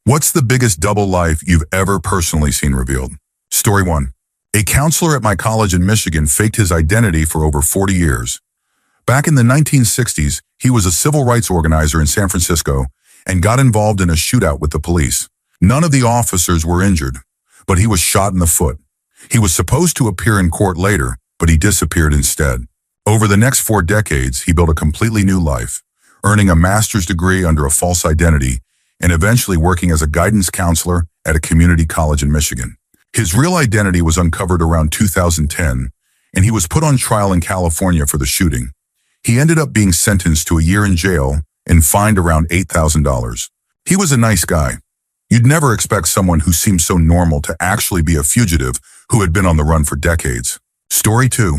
What's the biggest double life you've ever personally seen revealed? Story 1. A counselor at my college in Michigan faked his identity for over 40 years. Back in the 1960s, he was a civil rights organizer in San Francisco and got involved in a shootout with the police. None of the officers were injured, but he was shot in the foot. He was supposed to appear in court later, but he disappeared instead. Over the next 4 decades, he built a completely new life, earning a master's degree under a false identity and eventually working as a guidance counselor at a community college in Michigan. His real identity was uncovered around 2010, and he was put on trial in California for the shooting. He ended up being sentenced to a year in jail and fined around $8,000. He was a nice guy. You'd never expect someone who seemed so normal to actually be a fugitive who had been on the run for decades. Story 2.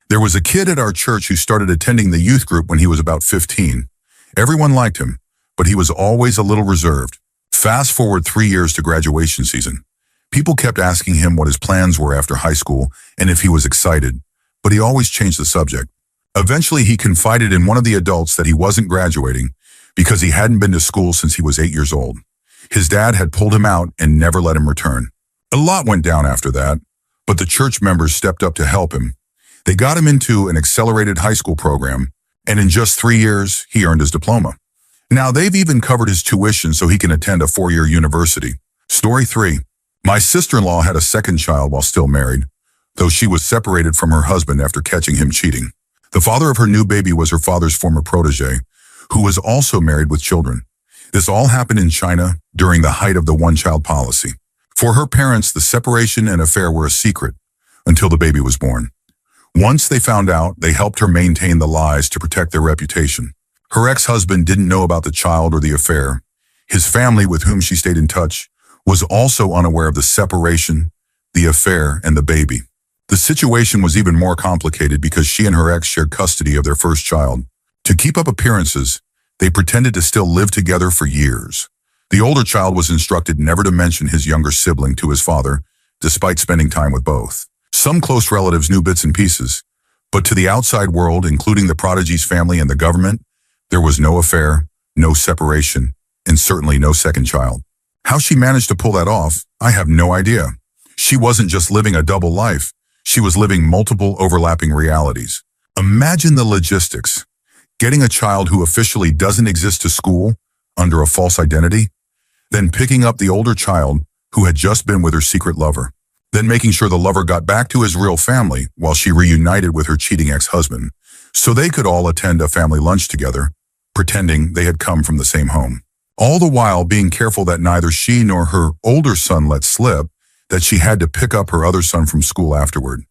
There was a kid at our church who started attending the youth group when he was about 15. Everyone liked him, but he was always a little reserved. Fast forward 3 years to graduation season. People kept asking him what his plans were after high school and if he was excited, but he always changed the subject. Eventually, he confided in one of the adults that he wasn't graduating because he hadn't been to school since he was 8 years old. His dad had pulled him out and never let him return. A lot went down after that, but the church members stepped up to help him. They got him into an accelerated high school program, and in just 3 years, he earned his diploma. Now, they've even covered his tuition so he can attend a 4-year university. Story 3. My sister-in-law had a second child while still married, though she was separated from her husband after catching him cheating. The father of her new baby was her father's former protege, who was also married with children. This all happened in China during the height of the one-child policy. For her parents, the separation and affair were a secret until the baby was born. Once they found out, they helped her maintain the lies to protect their reputation. Her ex-husband didn't know about the child or the affair. His family, with whom she stayed in touch, was also unaware of the separation, the affair, and the baby. The situation was even more complicated because she and her ex shared custody of their first child. To keep up appearances, they pretended to still live together for years. The older child was instructed never to mention his younger sibling to his father, despite spending time with both. Some close relatives knew bits and pieces, but to the outside world, including the prodigy's family and the government, there was no affair, no separation, and certainly no second child. How she managed to pull that off, I have no idea. She wasn't just living a double life, she was living multiple overlapping realities. Imagine the logistics. Getting a child who officially doesn't exist to school under a false identity, then picking up the older child who had just been with her secret lover, then making sure the lover got back to his real family while she reunited with her cheating ex-husband, so they could all attend a family lunch together, pretending they had come from the same home. All the while being careful that neither she nor her older son let slip that she had to pick up her other son from school afterward.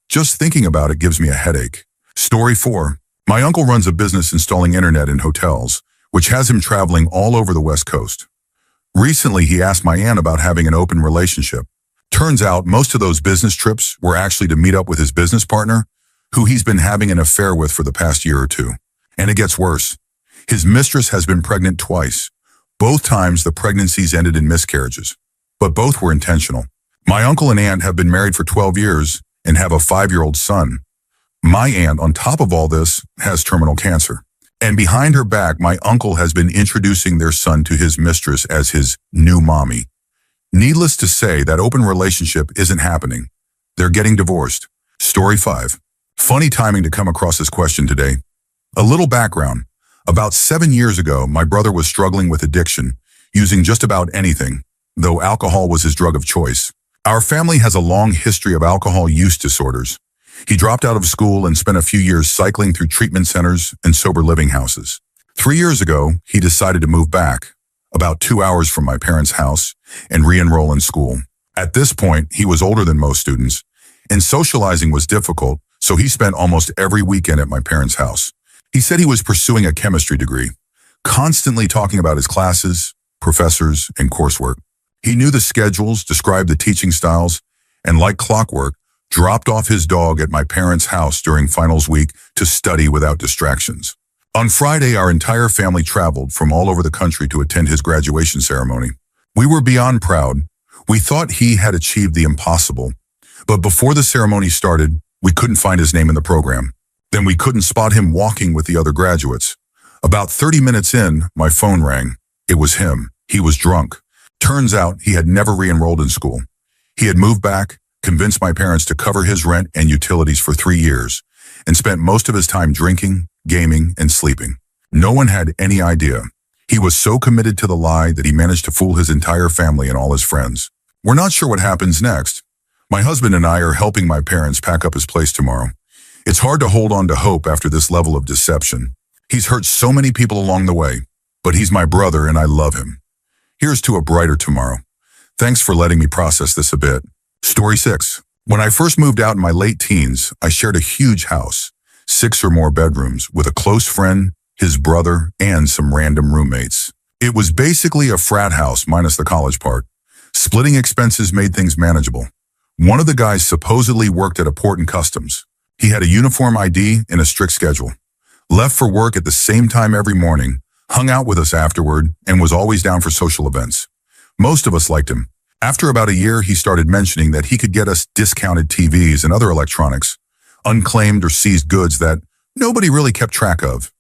Just thinking about it gives me a headache. Story 4. My uncle runs a business installing internet in hotels, which has him traveling all over the West Coast. Recently, he asked my aunt about having an open relationship. Turns out most of those business trips were actually to meet up with his business partner, who he's been having an affair with for the past year or two. And it gets worse. His mistress has been pregnant twice. Both times the pregnancies ended in miscarriages, but both were intentional. My uncle and aunt have been married for 12 years and have a 5-year-old son. My aunt, on top of all this, has terminal cancer. And behind her back, my uncle has been introducing their son to his mistress as his new mommy. Needless to say, that open relationship isn't happening. They're getting divorced. Story 5. Funny timing to come across this question today. A little background. About 7 years ago, my brother was struggling with addiction, using just about anything, though alcohol was his drug of choice. Our family has a long history of alcohol use disorders. He dropped out of school and spent a few years cycling through treatment centers and sober living houses. 3 years ago, he decided to move back, about 2 hours from my parents' house, and re-enroll in school. At this point, he was older than most students, and socializing was difficult, so he spent almost every weekend at my parents' house. He said he was pursuing a chemistry degree, constantly talking about his classes, professors, and coursework. He knew the schedules, described the teaching styles, and like clockwork, dropped off his dog at my parents' house during finals week to study without distractions. On Friday, our entire family traveled from all over the country to attend his graduation ceremony. We were beyond proud. We thought he had achieved the impossible. But before the ceremony started, we couldn't find his name in the program. Then we couldn't spot him walking with the other graduates. About 30 minutes in, my phone rang. It was him. He was drunk. Turns out he had never re-enrolled in school. He had moved back, convinced my parents to cover his rent and utilities for 3 years, and spent most of his time drinking, gaming, and sleeping. No one had any idea. He was so committed to the lie that he managed to fool his entire family and all his friends. We're not sure what happens next. My husband and I are helping my parents pack up his place tomorrow. It's hard to hold on to hope after this level of deception. He's hurt so many people along the way, but he's my brother and I love him. Here's to a brighter tomorrow. Thanks for letting me process this a bit. Story 6. When I first moved out in my late teens, I shared a huge house, 6 or more bedrooms, with a close friend, his brother, and some random roommates. It was basically a frat house minus the college part. Splitting expenses made things manageable. One of the guys supposedly worked at a port and customs. He had a uniform ID and a strict schedule. Left for work at the same time every morning, hung out with us afterward, and was always down for social events. Most of us liked him. After about a year, he started mentioning that he could get us discounted TVs and other electronics, unclaimed or seized goods that nobody really kept track of.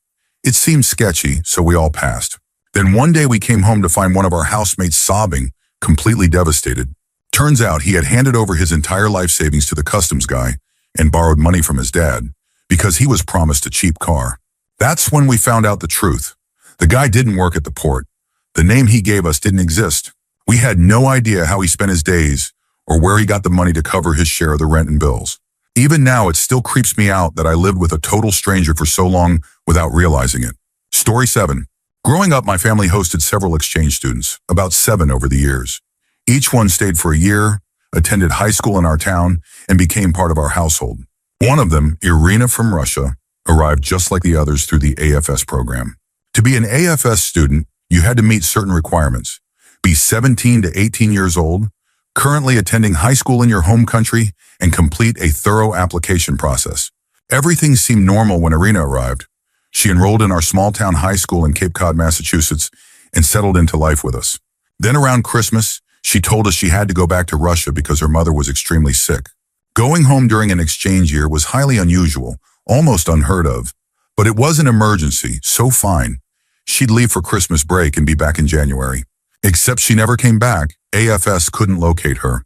It seemed sketchy, so we all passed. Then one day we came home to find one of our housemates sobbing, completely devastated. Turns out he had handed over his entire life savings to the customs guy and borrowed money from his dad because he was promised a cheap car. That's when we found out the truth. The guy didn't work at the port. The name he gave us didn't exist. We had no idea how he spent his days or where he got the money to cover his share of the rent and bills. Even now, it still creeps me out that I lived with a total stranger for so long without realizing it. Story 7. Growing up, my family hosted several exchange students, about 7 over the years. Each one stayed for a year, attended high school in our town, and became part of our household. One of them, Irina from Russia, arrived just like the others through the AFS program. To be an AFS student, you had to meet certain requirements. Be 17 to 18 years old, currently attending high school in your home country, and complete a thorough application process. Everything seemed normal when Irina arrived. She enrolled in our small-town high school in Cape Cod, Massachusetts, and settled into life with us. Then around Christmas, she told us she had to go back to Russia because her mother was extremely sick. Going home during an exchange year was highly unusual, almost unheard of, but it was an emergency, so fine. She'd leave for Christmas break and be back in January. Except she never came back. AFS couldn't locate her.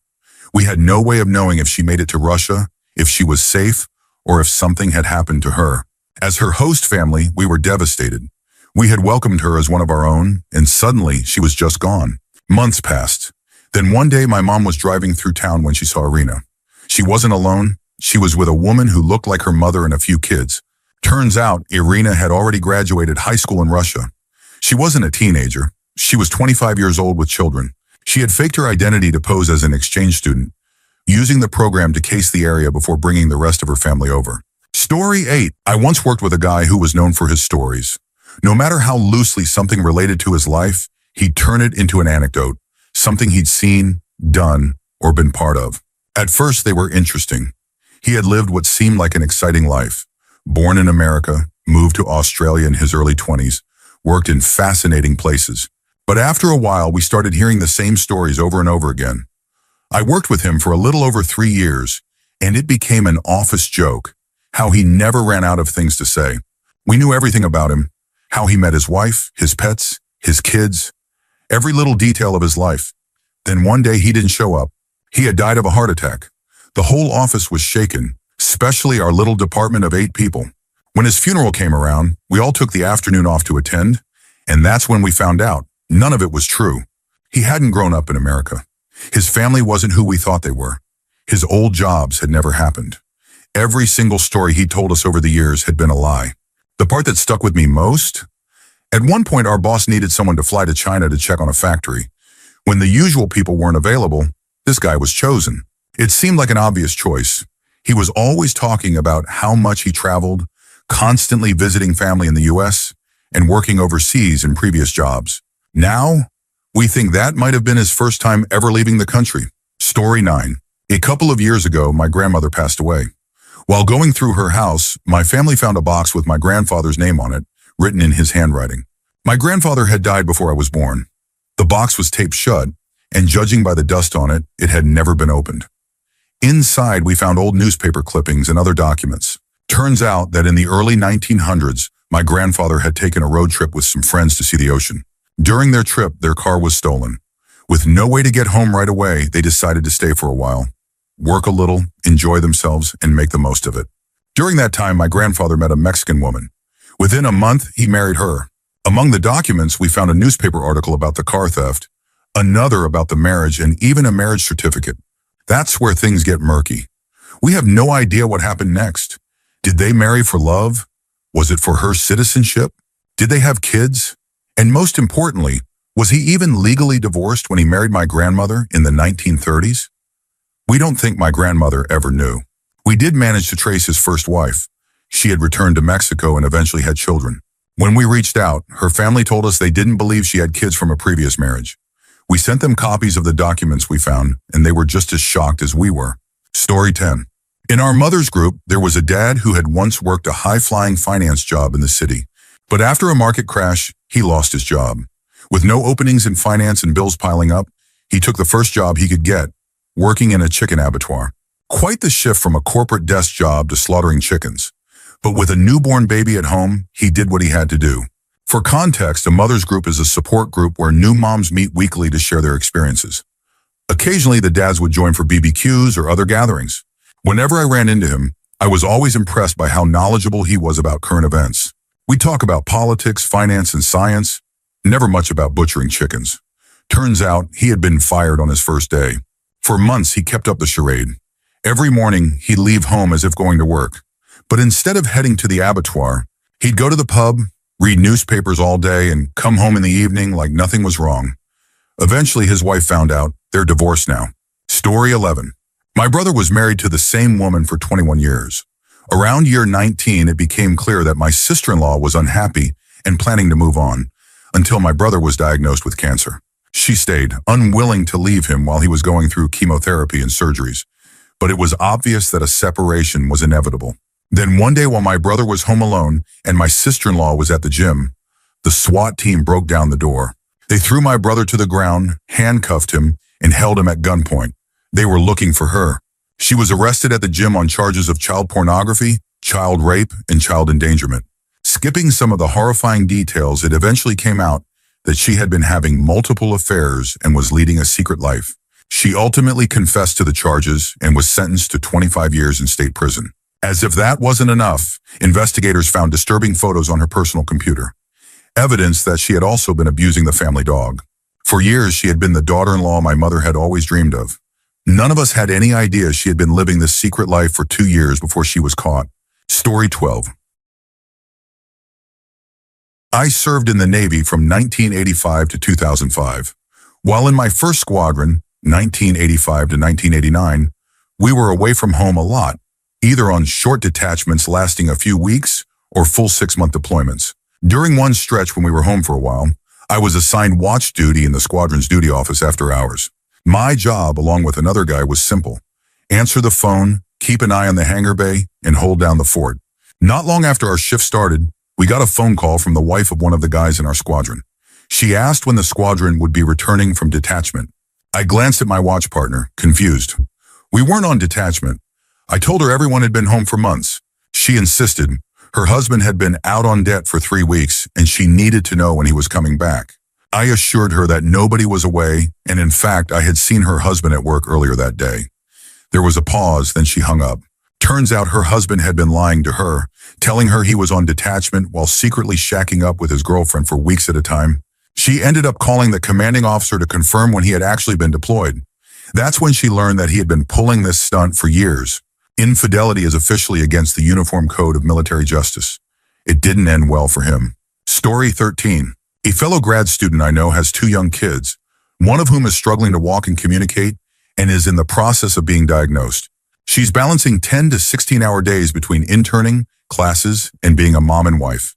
We had no way of knowing if she made it to Russia, if she was safe, or if something had happened to her. As her host family, we were devastated. We had welcomed her as one of our own, and suddenly she was just gone. Months passed. Then one day my mom was driving through town when she saw Irina. She wasn't alone. She was with a woman who looked like her mother and a few kids. Turns out Irina had already graduated high school in Russia. She wasn't a teenager. She was 25 years old with children. She had faked her identity to pose as an exchange student, using the program to case the area before bringing the rest of her family over. Story 8. I once worked with a guy who was known for his stories. No matter how loosely something related to his life, he'd turn it into an anecdote, something he'd seen, done, or been part of. At first, they were interesting. He had lived what seemed like an exciting life. Born in America, moved to Australia in his early 20s, worked in fascinating places. But after a while, we started hearing the same stories over and over again. I worked with him for a little over 3 years, and it became an office joke, how he never ran out of things to say. We knew everything about him, how he met his wife, his pets, his kids, every little detail of his life. Then one day he didn't show up. He had died of a heart attack. The whole office was shaken, especially our little department of 8 people. When his funeral came around, we all took the afternoon off to attend, and that's when we found out. None of it was true. He hadn't grown up in America. His family wasn't who we thought they were. His old jobs had never happened. Every single story he told us over the years had been a lie. The part that stuck with me most? At one point, our boss needed someone to fly to China to check on a factory. When the usual people weren't available, this guy was chosen. It seemed like an obvious choice. He was always talking about how much he traveled, constantly visiting family in the US, and working overseas in previous jobs. Now, we think that might have been his first time ever leaving the country. Story 9. A couple of years ago, my grandmother passed away. While going through her house, my family found a box with my grandfather's name on it, written in his handwriting. My grandfather had died before I was born. The box was taped shut, and judging by the dust on it, it had never been opened. Inside, we found old newspaper clippings and other documents. Turns out that in the early 1900s, my grandfather had taken a road trip with some friends to see the ocean. During their trip, their car was stolen. With no way to get home right away, they decided to stay for a while, work a little, enjoy themselves, and make the most of it. During that time, my grandfather met a Mexican woman. Within a month, he married her. Among the documents, we found a newspaper article about the car theft, another about the marriage, and even a marriage certificate. That's where things get murky. We have no idea what happened next. Did they marry for love? Was it for her citizenship? Did they have kids? And most importantly, was he even legally divorced when he married my grandmother in the 1930s? We don't think my grandmother ever knew. We did manage to trace his first wife. She had returned to Mexico and eventually had children. When we reached out, her family told us they didn't believe she had kids from a previous marriage. We sent them copies of the documents we found, and they were just as shocked as we were. Story 10. In our mother's group, there was a dad who had once worked a high-flying finance job in the city. But after a market crash, he lost his job. With no openings in finance and bills piling up, he took the first job he could get, working in a chicken abattoir. Quite the shift from a corporate desk job to slaughtering chickens. But with a newborn baby at home, he did what he had to do. For context, a mother's group is a support group where new moms meet weekly to share their experiences. Occasionally, the dads would join for BBQs or other gatherings. Whenever I ran into him, I was always impressed by how knowledgeable he was about current events. We talk about politics, finance, and science, never much about butchering chickens. Turns out, he had been fired on his first day. For months, he kept up the charade. Every morning, he'd leave home as if going to work. But instead of heading to the abattoir, he'd go to the pub, read newspapers all day, and come home in the evening like nothing was wrong. Eventually, his wife found out. They're divorced now. Story 11. My brother was married to the same woman for 21 years. Around year 19, it became clear that my sister-in-law was unhappy and planning to move on, until my brother was diagnosed with cancer. She stayed, unwilling to leave him while he was going through chemotherapy and surgeries. But it was obvious that a separation was inevitable. Then one day while my brother was home alone and my sister-in-law was at the gym, the SWAT team broke down the door. They threw my brother to the ground, handcuffed him, and held him at gunpoint. They were looking for her. She was arrested at the gym on charges of child pornography, child rape, and child endangerment. Skipping some of the horrifying details, it eventually came out that she had been having multiple affairs and was leading a secret life. She ultimately confessed to the charges and was sentenced to 25 years in state prison. As if that wasn't enough, investigators found disturbing photos on her personal computer, evidence that she had also been abusing the family dog. For years, she had been the daughter-in-law my mother had always dreamed of. None of us had any idea she had been living this secret life for 2 years before she was caught. Story 12. I served in the Navy from 1985 to 2005. While in my first squadron, 1985 to 1989, we were away from home a lot, either on short detachments lasting a few weeks or full 6-month deployments. During one stretch when we were home for a while, I was assigned watch duty in the squadron's duty office after hours. My job, along with another guy, was simple. Answer the phone, keep an eye on the hangar bay, and hold down the fort. Not long after our shift started, we got a phone call from the wife of one of the guys in our squadron. She asked when the squadron would be returning from detachment. I glanced at my watch partner, confused. We weren't on detachment. I told her everyone had been home for months. She insisted. Her husband had been out on debt for 3 weeks, and she needed to know when he was coming back. I assured her that nobody was away, and in fact, I had seen her husband at work earlier that day. There was a pause, then she hung up. Turns out her husband had been lying to her, telling her he was on detachment while secretly shacking up with his girlfriend for weeks at a time. She ended up calling the commanding officer to confirm when he had actually been deployed. That's when she learned that he had been pulling this stunt for years. Infidelity is officially against the Uniform Code of Military Justice. It didn't end well for him. Story 13. A fellow grad student I know has 2 young kids, one of whom is struggling to walk and communicate and is in the process of being diagnosed. She's balancing 10 to 16-hour days between interning, classes, and being a mom and wife.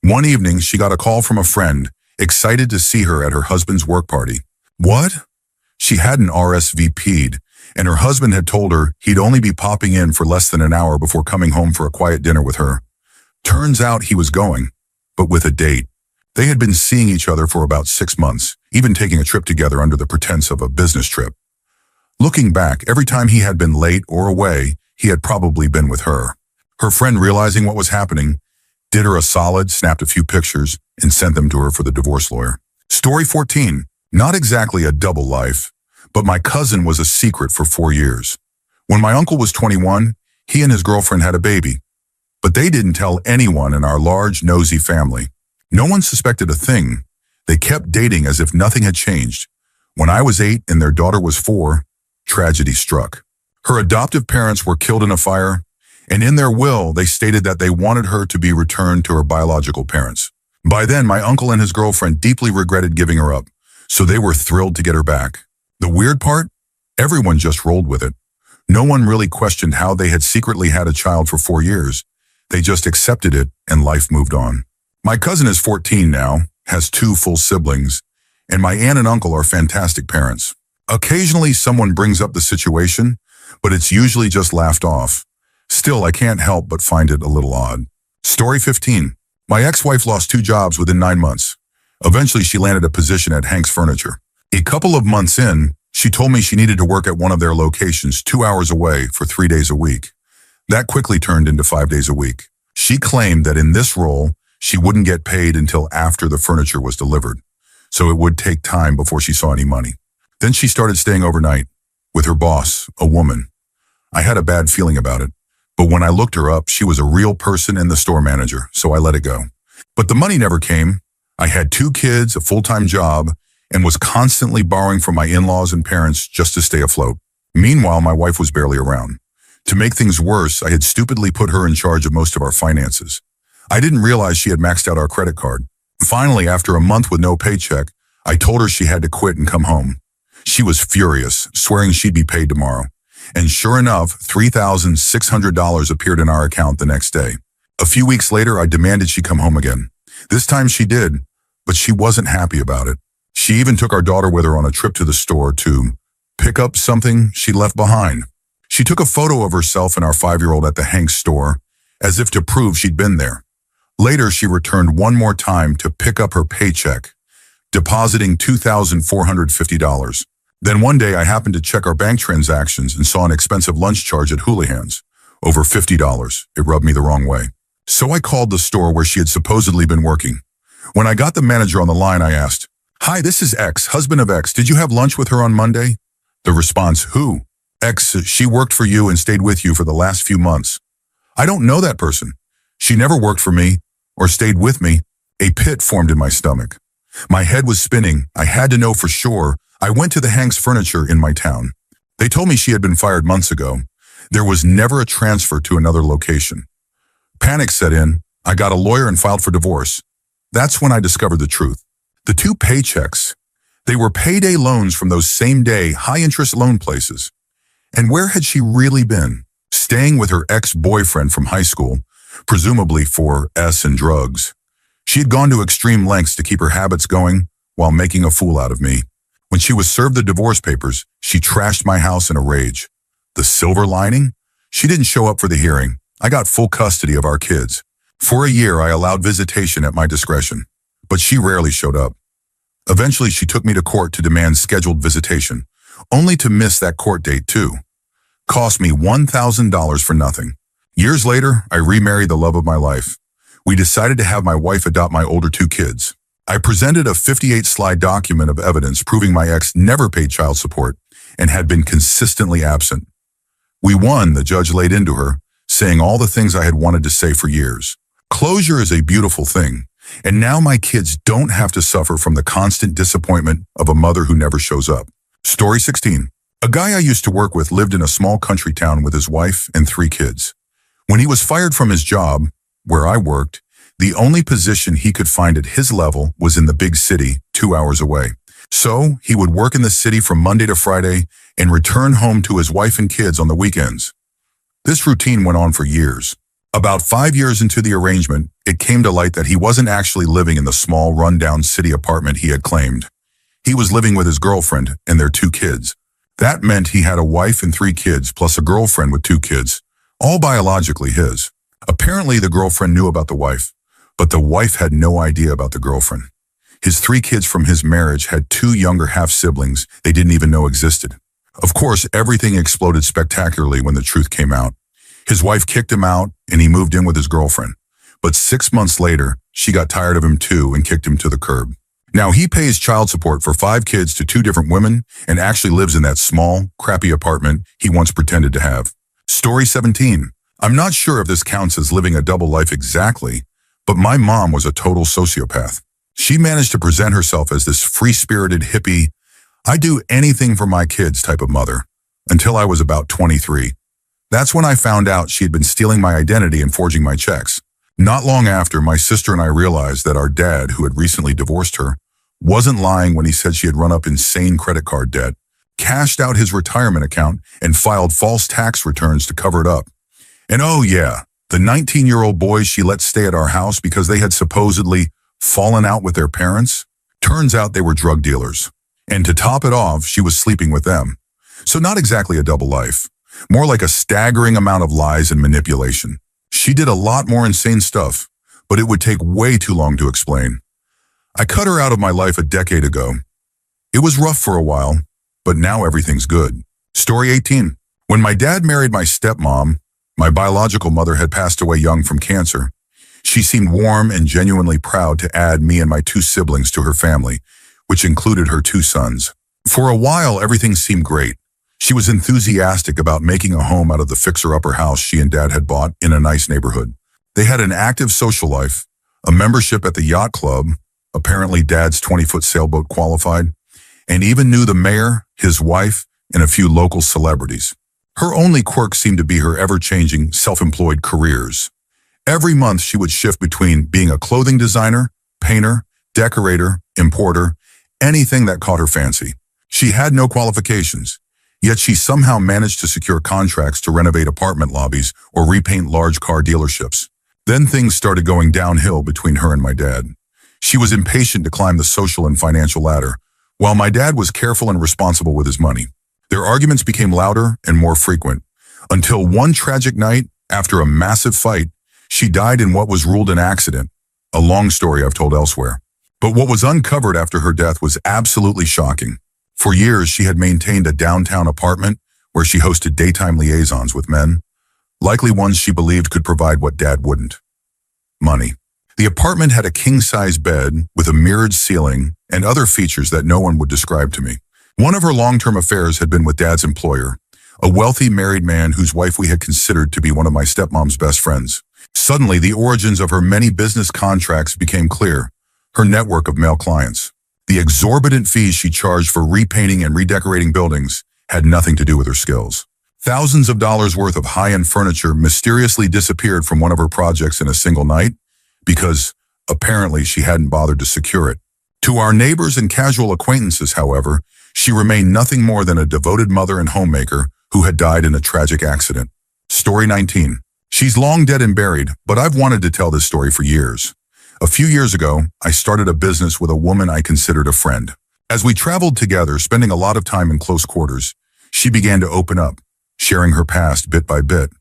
One evening, she got a call from a friend, excited to see her at her husband's work party. What? She hadn't RSVP'd, and her husband had told her he'd only be popping in for less than an hour before coming home for a quiet dinner with her. Turns out he was going, but with a date. They had been seeing each other for about 6 months, even taking a trip together under the pretense of a business trip. Looking back, every time he had been late or away, he had probably been with her. Her friend, realizing what was happening, did her a solid, snapped a few pictures, and sent them to her for the divorce lawyer. Story 14. Not exactly a double life, but my cousin was a secret for 4 years. When my uncle was 21, he and his girlfriend had a baby, but they didn't tell anyone in our large, nosy family. No one suspected a thing. They kept dating as if nothing had changed. When I was 8 and their daughter was 4, tragedy struck. Her adoptive parents were killed in a fire, and in their will, they stated that they wanted her to be returned to her biological parents. By then, my uncle and his girlfriend deeply regretted giving her up, so they were thrilled to get her back. The weird part? Everyone just rolled with it. No one really questioned how they had secretly had a child for 4 years. They just accepted it, and life moved on. My cousin is 14 now, has 2 full siblings, and my aunt and uncle are fantastic parents. Occasionally, someone brings up the situation, but it's usually just laughed off. Still, I can't help but find it a little odd. Story 15. My ex-wife lost 2 jobs within 9 months. Eventually, she landed a position at Hank's Furniture. A couple of months in, she told me she needed to work at one of their locations 2 hours away for 3 days a week. That quickly turned into 5 days a week. She claimed that in this role, she wouldn't get paid until after the furniture was delivered, so it would take time before she saw any money. Then she started staying overnight with her boss, a woman. I had a bad feeling about it, but when I looked her up, she was a real person and the store manager, so I let it go. But the money never came. I had 2 kids, a full-time job, and was constantly borrowing from my in-laws and parents just to stay afloat. Meanwhile, my wife was barely around. To make things worse, I had stupidly put her in charge of most of our finances. I didn't realize she had maxed out our credit card. Finally, after a month with no paycheck, I told her she had to quit and come home. She was furious, swearing she'd be paid tomorrow. And sure enough, $3,600 appeared in our account the next day. A few weeks later, I demanded she come home again. This time she did, but she wasn't happy about it. She even took our daughter with her on a trip to the store to pick up something she left behind. She took a photo of herself and our 5-year-old at the Hank's store, as if to prove she'd been there. Later, she returned one more time to pick up her paycheck, depositing $2,450. Then one day, I happened to check our bank transactions and saw an expensive lunch charge at Houlihan's, over $50. It rubbed me the wrong way. So I called the store where she had supposedly been working. When I got the manager on the line, I asked, "Hi, this is X, husband of X. Did you have lunch with her on Monday?" The response, "Who?" "X, she worked for you and stayed with you for the last few months." "I don't know that person. She never worked for me or stayed with me." A pit formed in my stomach. My head was spinning. I had to know for sure. I went to the Hank's Furniture in my town. They told me she had been fired months ago. There was never a transfer to another location. Panic set in. I got a lawyer and filed for divorce. That's when I discovered the truth. The 2 paychecks, they were payday loans from those same-day, high-interest loan places. And where had she really been? Staying with her ex-boyfriend from high school, presumably for S and drugs. She had gone to extreme lengths to keep her habits going while making a fool out of me. When she was served the divorce papers, she trashed my house in a rage. The silver lining? She didn't show up for the hearing. I got full custody of our kids. For a year, I allowed visitation at my discretion, but she rarely showed up. Eventually, she took me to court to demand scheduled visitation, only to miss that court date too. Cost me $1,000 for nothing. Years later, I remarried the love of my life. We decided to have my wife adopt my older 2 kids. I presented a 58-slide document of evidence proving my ex never paid child support and had been consistently absent. We won, the judge laid into her, saying all the things I had wanted to say for years. Closure is a beautiful thing, and now my kids don't have to suffer from the constant disappointment of a mother who never shows up. Story 16. A guy I used to work with lived in a small country town with his wife and 3 kids. When he was fired from his job, where I worked, the only position he could find at his level was in the big city, 2 hours away. So he would work in the city from Monday to Friday and return home to his wife and kids on the weekends. This routine went on for years. About 5 years into the arrangement, it came to light that he wasn't actually living in the small, rundown city apartment he had claimed. He was living with his girlfriend and their 2 kids. That meant he had a wife and 3 kids, plus a girlfriend with 2 kids, all biologically his. Apparently, the girlfriend knew about the wife, but the wife had no idea about the girlfriend. His 3 kids from his marriage had 2 younger half-siblings they didn't even know existed. Of course, everything exploded spectacularly when the truth came out. His wife kicked him out, and he moved in with his girlfriend. But 6 months later, she got tired of him too and kicked him to the curb. Now he pays child support for 5 kids to 2 different women and actually lives in that small, crappy apartment he once pretended to have. Story 17. I'm not sure if this counts as living a double life exactly, but my mom was a total sociopath. She managed to present herself as this free-spirited hippie, I do anything for my kids type of mother, until I was about 23. That's when I found out she had been stealing my identity and forging my checks. Not long after, my sister and I realized that our dad, who had recently divorced her, wasn't lying when he said she had run up insane credit card debt, cashed out his retirement account, and filed false tax returns to cover it up. And oh yeah, the 19-year-old boys she let stay at our house because they had supposedly fallen out with their parents, turns out they were drug dealers. And to top it off, she was sleeping with them. So not exactly a double life, more like a staggering amount of lies and manipulation. She did a lot more insane stuff, but it would take way too long to explain. I cut her out of my life a decade ago. It was rough for a while, but now everything's good. Story 18. When my dad married my stepmom, my biological mother had passed away young from cancer. She seemed warm and genuinely proud to add me and my 2 siblings to her family, which included her 2 sons. For a while, everything seemed great. She was enthusiastic about making a home out of the fixer-upper house she and Dad had bought in a nice neighborhood. They had an active social life, a membership at the yacht club, apparently Dad's 20-foot sailboat qualified, and even knew the mayor, his wife, and a few local celebrities. Her only quirk seemed to be her ever-changing, self-employed careers. Every month she would shift between being a clothing designer, painter, decorator, importer, anything that caught her fancy. She had no qualifications, yet she somehow managed to secure contracts to renovate apartment lobbies or repaint large car dealerships. Then things started going downhill between her and my dad. She was impatient to climb the social and financial ladder, while my dad was careful and responsible with his money. Their arguments became louder and more frequent, until one tragic night, after a massive fight, she died in what was ruled an accident, a long story I've told elsewhere. But what was uncovered after her death was absolutely shocking. For years, she had maintained a downtown apartment where she hosted daytime liaisons with men, likely ones she believed could provide what Dad wouldn't: money. The apartment had a king-size bed with a mirrored ceiling and other features that no one would describe to me. One of her long-term affairs had been with Dad's employer, a wealthy married man whose wife we had considered to be one of my stepmom's best friends. Suddenly, the origins of her many business contracts became clear: her network of male clients. The exorbitant fees she charged for repainting and redecorating buildings had nothing to do with her skills. Thousands of dollars worth of high-end furniture mysteriously disappeared from one of her projects in a single night because, apparently, she hadn't bothered to secure it. To our neighbors and casual acquaintances, however, she remained nothing more than a devoted mother and homemaker who had died in a tragic accident. Story 19. She's long dead and buried, but I've wanted to tell this story for years. A few years ago, I started a business with a woman I considered a friend. As we traveled together, spending a lot of time in close quarters, she began to open up, sharing her past bit by bit.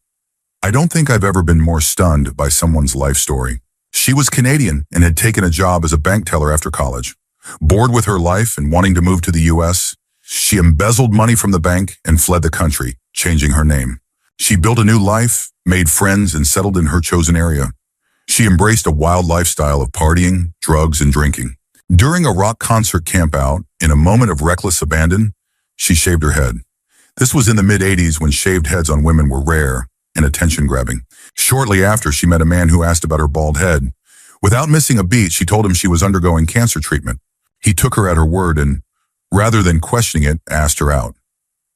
I don't think I've ever been more stunned by someone's life story. She was Canadian and had taken a job as a bank teller after college. Bored with her life and wanting to move to the U.S., she embezzled money from the bank and fled the country, changing her name. She built a new life, made friends, and settled in her chosen area. She embraced a wild lifestyle of partying, drugs, and drinking. During a rock concert campout, in a moment of reckless abandon, she shaved her head. This was in the mid-'80s when shaved heads on women were rare and attention-grabbing. Shortly after, she met a man who asked about her bald head. Without missing a beat, she told him she was undergoing cancer treatment. He took her at her word and, rather than questioning it, asked her out.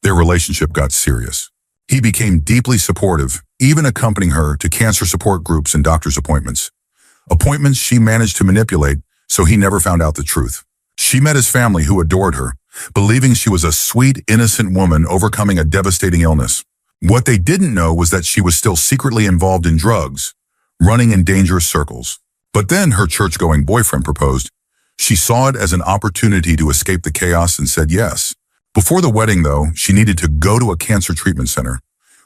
Their relationship got serious. He became deeply supportive, even accompanying her to cancer support groups and doctor's appointments. Appointments she managed to manipulate so he never found out the truth. She met his family, who adored her, believing she was a sweet, innocent woman overcoming a devastating illness. What they didn't know was that she was still secretly involved in drugs, running in dangerous circles. But then her church-going boyfriend proposed. She saw it as an opportunity to escape the chaos and said yes. Before the wedding, though, she needed to go to a cancer treatment center,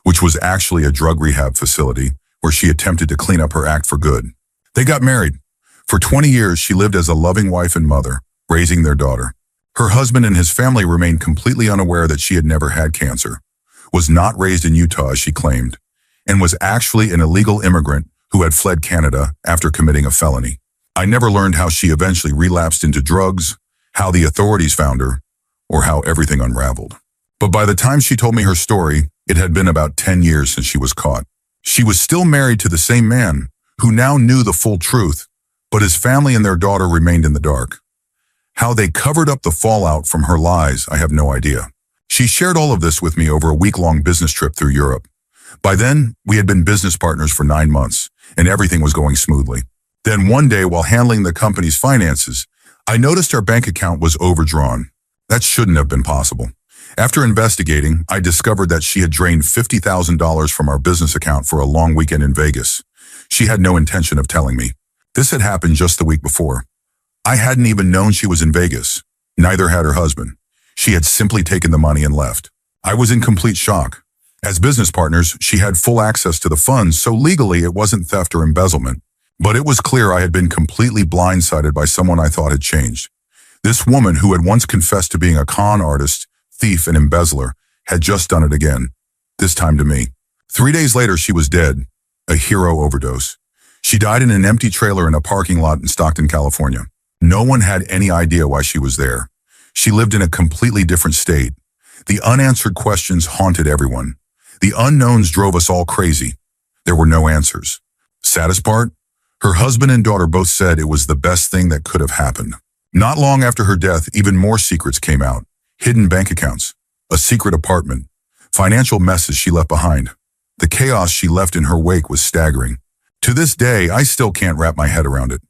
which was actually a drug rehab facility where she attempted to clean up her act for good. They got married. For 20 years, she lived as a loving wife and mother, raising their daughter. Her husband and his family remained completely unaware that she had never had cancer, was not raised in Utah as she claimed, and was actually an illegal immigrant who had fled Canada after committing a felony. I never learned how she eventually relapsed into drugs, how the authorities found her, or how everything unraveled. But by the time she told me her story, it had been about 10 years since she was caught. She was still married to the same man, who now knew the full truth, but his family and their daughter remained in the dark. How they covered up the fallout from her lies, I have no idea. She shared all of this with me over a week-long business trip through Europe. By then, we had been business partners for 9 months, and everything was going smoothly. Then one day, while handling the company's finances, I noticed our bank account was overdrawn. That shouldn't have been possible. After investigating, I discovered that she had drained $50,000 from our business account for a long weekend in Vegas. She had no intention of telling me. This had happened just the week before. I hadn't even known she was in Vegas. Neither had her husband. She had simply taken the money and left. I was in complete shock. As business partners, she had full access to the funds, so legally it wasn't theft or embezzlement. But it was clear I had been completely blindsided by someone I thought had changed. This woman, who had once confessed to being a con artist, thief, and embezzler, had just done it again, this time to me. 3 days later, she was dead, a hero overdose. She died in an empty trailer in a parking lot in Stockton, California. No one had any idea why she was there. She lived in a completely different state. The unanswered questions haunted everyone. The unknowns drove us all crazy. There were no answers. Saddest part? Her husband and daughter both said it was the best thing that could have happened. Not long after her death, even more secrets came out. Hidden bank accounts, a secret apartment, financial messes she left behind. The chaos she left in her wake was staggering. To this day, I still can't wrap my head around it.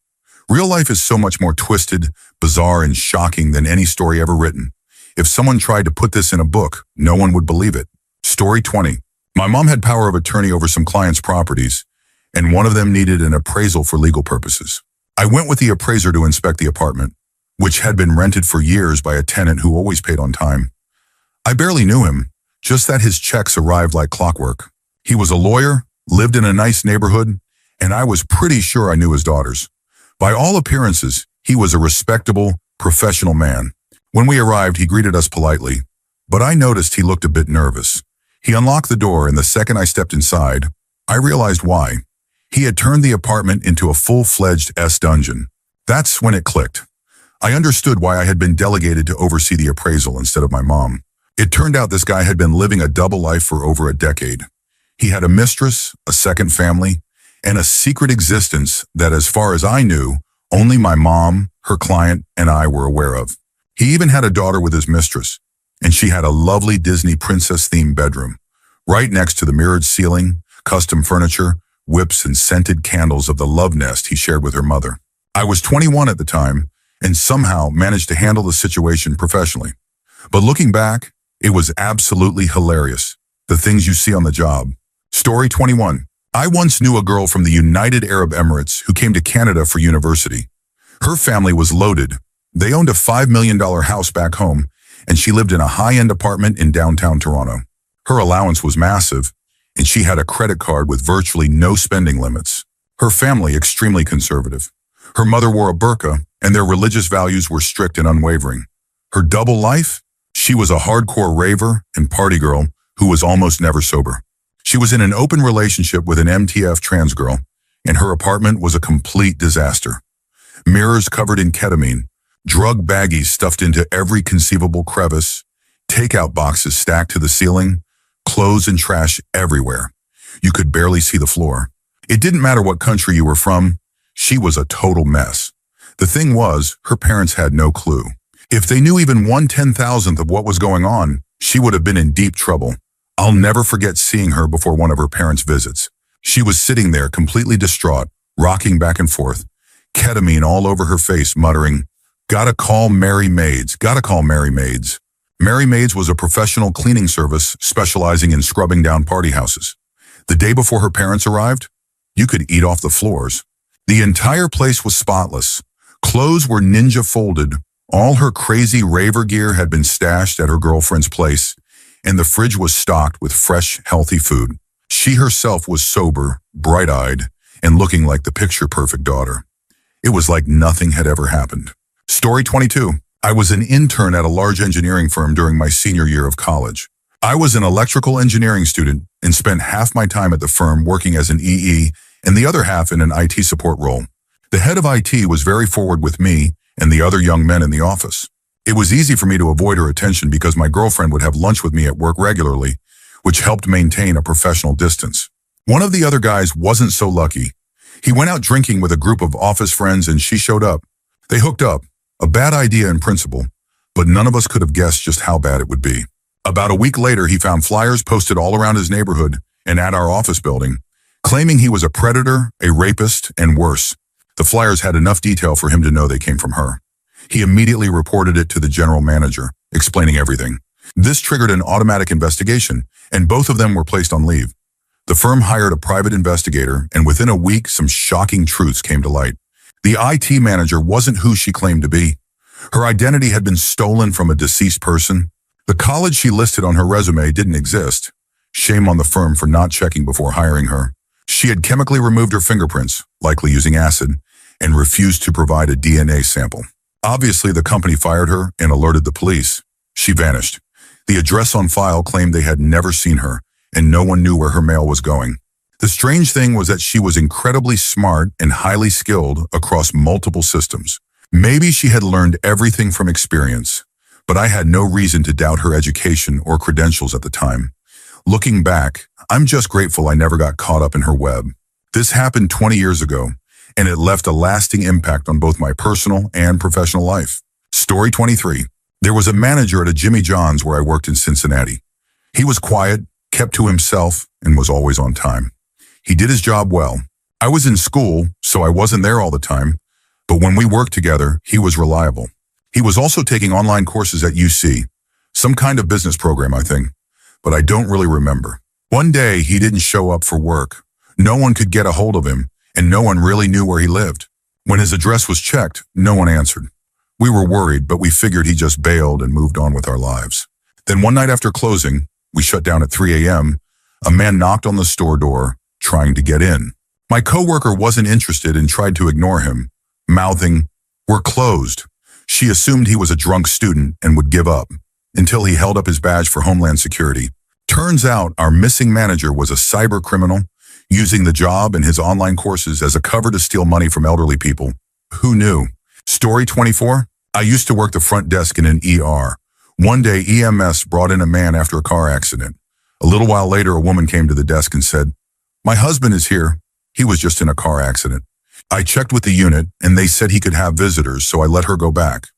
Real life is so much more twisted, bizarre, and shocking than any story ever written. If someone tried to put this in a book, no one would believe it. Story 20. My mom had power of attorney over some clients' properties, and one of them needed an appraisal for legal purposes. I went with the appraiser to inspect the apartment, which had been rented for years by a tenant who always paid on time. I barely knew him, just that his checks arrived like clockwork. He was a lawyer, lived in a nice neighborhood, and I was pretty sure I knew his daughters. By all appearances, he was a respectable, professional man. When we arrived, he greeted us politely, but I noticed he looked a bit nervous. He unlocked the door, and the second I stepped inside, I realized why. He had turned the apartment into a full-fledged S-dungeon. That's when it clicked. I understood why I had been delegated to oversee the appraisal instead of my mom. It turned out this guy had been living a double life for over a decade. He had a mistress, a second family, and a secret existence that, as far as I knew, only my mom, her client, and I were aware of. He even had a daughter with his mistress, and she had a lovely Disney princess-themed bedroom. Right next to the mirrored ceiling, custom furniture, whips, and scented candles of the love nest he shared with her mother. I was 21 at the time, and somehow managed to handle the situation professionally. But looking back, it was absolutely hilarious, the things you see on the job. Story 21. I once knew a girl from the United Arab Emirates who came to Canada for university. Her family was loaded. They owned a $5 million house back home, and she lived in a high-end apartment in downtown Toronto. Her allowance was massive, and she had a credit card with virtually no spending limits. Her family extremely conservative. Her mother wore a burqa, and their religious values were strict and unwavering. Her double life? She was a hardcore raver and party girl who was almost never sober. She was in an open relationship with an MTF trans girl, and her apartment was a complete disaster. Mirrors covered in ketamine, drug baggies stuffed into every conceivable crevice, takeout boxes stacked to the ceiling, clothes and trash everywhere. You could barely see the floor. It didn't matter what country you were from, she was a total mess. The thing was, her parents had no clue. If they knew even 1/10,000th of what was going on, she would have been in deep trouble. I'll never forget seeing her before one of her parents' visits. She was sitting there completely distraught, rocking back and forth, ketamine all over her face, muttering, "Gotta call Merry Maids, gotta call Merry Maids." Merry Maids was a professional cleaning service specializing in scrubbing down party houses. The day before her parents arrived, you could eat off the floors. The entire place was spotless. Clothes were ninja folded. All her crazy raver gear had been stashed at her girlfriend's place, and the fridge was stocked with fresh, healthy food. She herself was sober, bright-eyed, and looking like the picture-perfect daughter. It was like nothing had ever happened. Story 22. I was an intern at a large engineering firm during my senior year of college. I was an electrical engineering student and spent half my time at the firm working as an EE and the other half in an IT support role. The head of IT was very forward with me and the other young men in the office. It was easy for me to avoid her attention because my girlfriend would have lunch with me at work regularly, which helped maintain a professional distance. One of the other guys wasn't so lucky. He went out drinking with a group of office friends and she showed up. They hooked up. A bad idea in principle, but none of us could have guessed just how bad it would be. About a week later, he found flyers posted all around his neighborhood and at our office building, claiming he was a predator, a rapist, and worse. The flyers had enough detail for him to know they came from her. He immediately reported it to the general manager, explaining everything. This triggered an automatic investigation, and both of them were placed on leave. The firm hired a private investigator, and within a week, some shocking truths came to light. The IT manager wasn't who she claimed to be. Her identity had been stolen from a deceased person. The college she listed on her resume didn't exist. Shame on the firm for not checking before hiring her. She had chemically removed her fingerprints, likely using acid, and refused to provide a DNA sample. Obviously, the company fired her and alerted the police. She vanished. The address on file claimed they had never seen her, and no one knew where her mail was going. The strange thing was that she was incredibly smart and highly skilled across multiple systems. Maybe she had learned everything from experience, but I had no reason to doubt her education or credentials at the time. Looking back, I'm just grateful I never got caught up in her web. This happened 20 years ago, and it left a lasting impact on both my personal and professional life. Story 23. There was a manager at a Jimmy John's where I worked in Cincinnati. He was quiet, kept to himself, and was always on time. He did his job well. I was in school, so I wasn't there all the time, but when we worked together, he was reliable. He was also taking online courses at UC, some kind of business program, I think, but I don't really remember. One day, he didn't show up for work. No one could get a hold of him, and no one really knew where he lived. When his address was checked, no one answered. We were worried, but we figured he just bailed and moved on with our lives. Then one night after closing, we shut down at 3 a.m., a man knocked on the store door, trying to get in. My coworker wasn't interested and tried to ignore him, mouthing, "We're closed." She assumed he was a drunk student and would give up, until he held up his badge for Homeland Security. Turns out our missing manager was a cyber criminal, using the job and his online courses as a cover to steal money from elderly people. Who knew? Story 24. I used to work the front desk in an ER. One day, EMS brought in a man after a car accident. A little while later, a woman came to the desk and said, "My husband is here. He was just in a car accident." I checked with the unit, and they said he could have visitors, so I let her go back.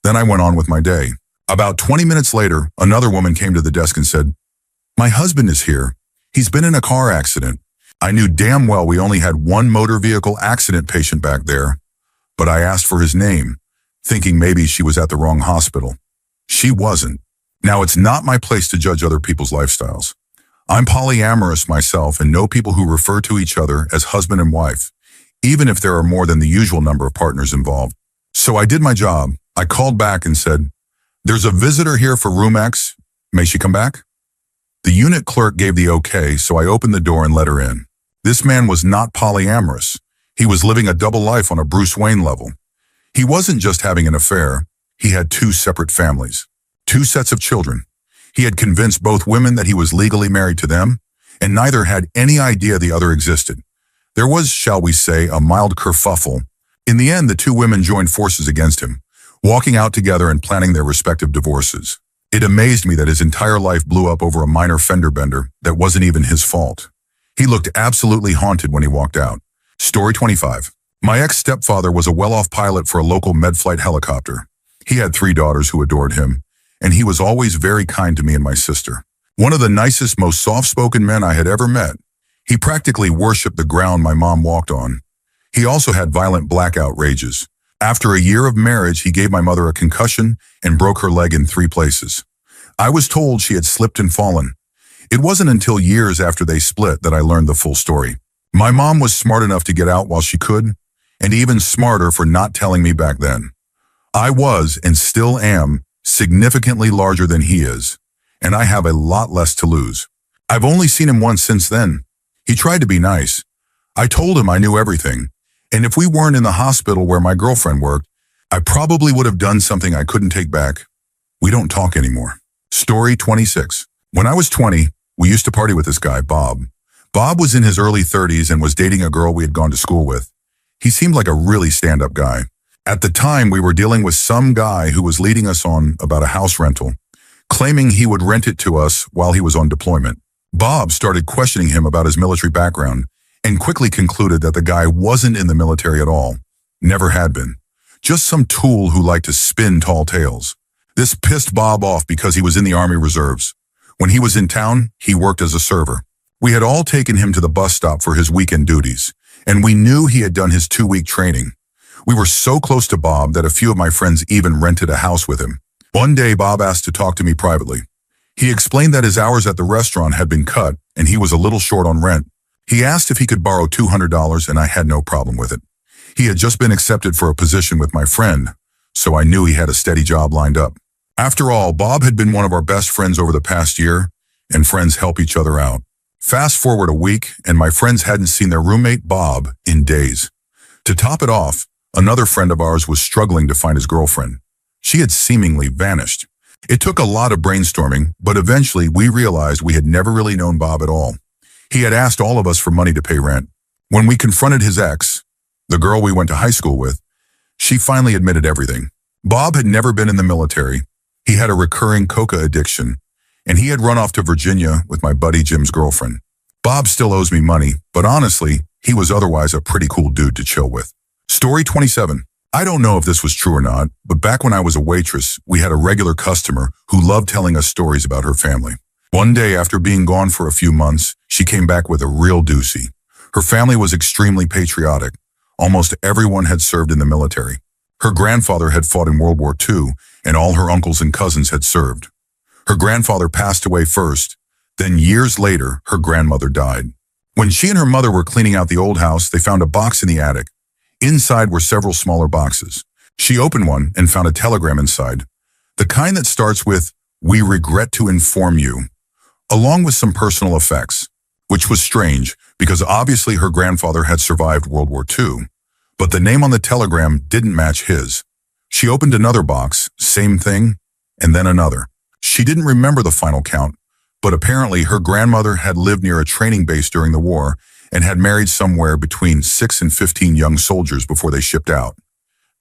Then I went on with my day. About 20 minutes later, another woman came to the desk and said, "My husband is here. He's been in a car accident." I knew damn well we only had one motor vehicle accident patient back there, but I asked for his name, thinking maybe she was at the wrong hospital. She wasn't. Now, it's not my place to judge other people's lifestyles. I'm polyamorous myself and know people who refer to each other as husband and wife, even if there are more than the usual number of partners involved. So I did my job. I called back and said, "There's a visitor here for room X. May she come back?" The unit clerk gave the okay, so I opened the door and let her in. This man was not polyamorous. He was living a double life on a Bruce Wayne level. He wasn't just having an affair. He had two separate families, two sets of children. He had convinced both women that he was legally married to them, and neither had any idea the other existed. There was, shall we say, a mild kerfuffle. In the end, the two women joined forces against him, walking out together and planning their respective divorces. It amazed me that his entire life blew up over a minor fender bender that wasn't even his fault. He looked absolutely haunted when he walked out. Story 25. My ex-stepfather was a well-off pilot for a local med-flight helicopter. He had 3 daughters who adored him, and he was always very kind to me and my sister. One of the nicest, most soft-spoken men I had ever met. He practically worshipped the ground my mom walked on. He also had violent blackout rages. After a year of marriage, he gave my mother a concussion and broke her leg in 3 places. I was told she had slipped and fallen. It wasn't until years after they split that I learned the full story. My mom was smart enough to get out while she could, and even smarter for not telling me back then. I was, and still am, significantly larger than he is, and I have a lot less to lose. I've only seen him once since then. He tried to be nice. I told him I knew everything, and if we weren't in the hospital where my girlfriend worked, I probably would have done something I couldn't take back. We don't talk anymore. Story 26. When I was 20, we used to party with this guy, Bob. Bob was in his early 30s and was dating a girl we had gone to school with. He seemed like a really stand-up guy. At the time, we were dealing with some guy who was leading us on about a house rental, claiming he would rent it to us while he was on deployment. Bob started questioning him about his military background and quickly concluded that the guy wasn't in the military at all, never had been. Just some tool who liked to spin tall tales. This pissed Bob off because he was in the Army Reserves. When he was in town, he worked as a server. We had all taken him to the bus stop for his weekend duties, and we knew he had done his 2-week training. We were so close to Bob that a few of my friends even rented a house with him. One day, Bob asked to talk to me privately. He explained that his hours at the restaurant had been cut and he was a little short on rent. He asked if he could borrow $200 and I had no problem with it. He had just been accepted for a position with my friend, so I knew he had a steady job lined up. After all, Bob had been one of our best friends over the past year, and friends help each other out. Fast forward a week, and my friends hadn't seen their roommate, Bob, in days. To top it off, another friend of ours was struggling to find his girlfriend. She had seemingly vanished. It took a lot of brainstorming, but eventually we realized we had never really known Bob at all. He had asked all of us for money to pay rent. When we confronted his ex, the girl we went to high school with, she finally admitted everything. Bob had never been in the military. He had a recurring coca addiction, and he had run off to Virginia with my buddy Jim's girlfriend. Bob still owes me money, but honestly, he was otherwise a pretty cool dude to chill with. Story 27. I don't know if this was true or not, but back when I was a waitress, we had a regular customer who loved telling us stories about her family. One day, after being gone for a few months, she came back with a real doozy. Her family was extremely patriotic. Almost everyone had served in the military. Her grandfather had fought in World War II, and all her uncles and cousins had served. Her grandfather passed away first. Then years later, her grandmother died. When she and her mother were cleaning out the old house, they found a box in the attic. Inside were several smaller boxes. She opened one and found a telegram inside, the kind that starts with, "We regret to inform you," along with some personal effects, which was strange because obviously her grandfather had survived World War II, but the name on the telegram didn't match his. She opened another box, same thing, and then another. She didn't remember the final count, but apparently her grandmother had lived near a training base during the war and had married somewhere between 6 and 15 young soldiers before they shipped out,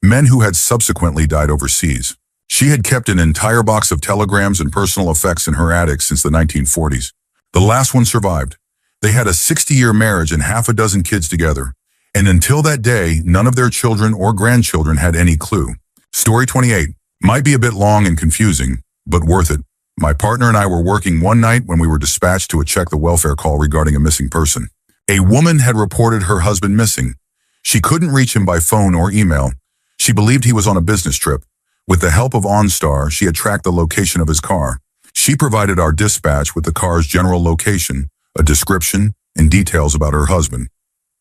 men who had subsequently died overseas. She had kept an entire box of telegrams and personal effects in her attic since the 1940s. The last one survived. They had a 60-year marriage and half a dozen kids together, and until that day, none of their children or grandchildren had any clue. Story 28. Might be a bit long and confusing, but worth it. My partner and I were working one night when we were dispatched to check the welfare call regarding a missing person. A woman had reported her husband missing. She couldn't reach him by phone or email. She believed he was on a business trip. With the help of OnStar, she had tracked the location of his car. She provided our dispatch with the car's general location, a description, and details about her husband.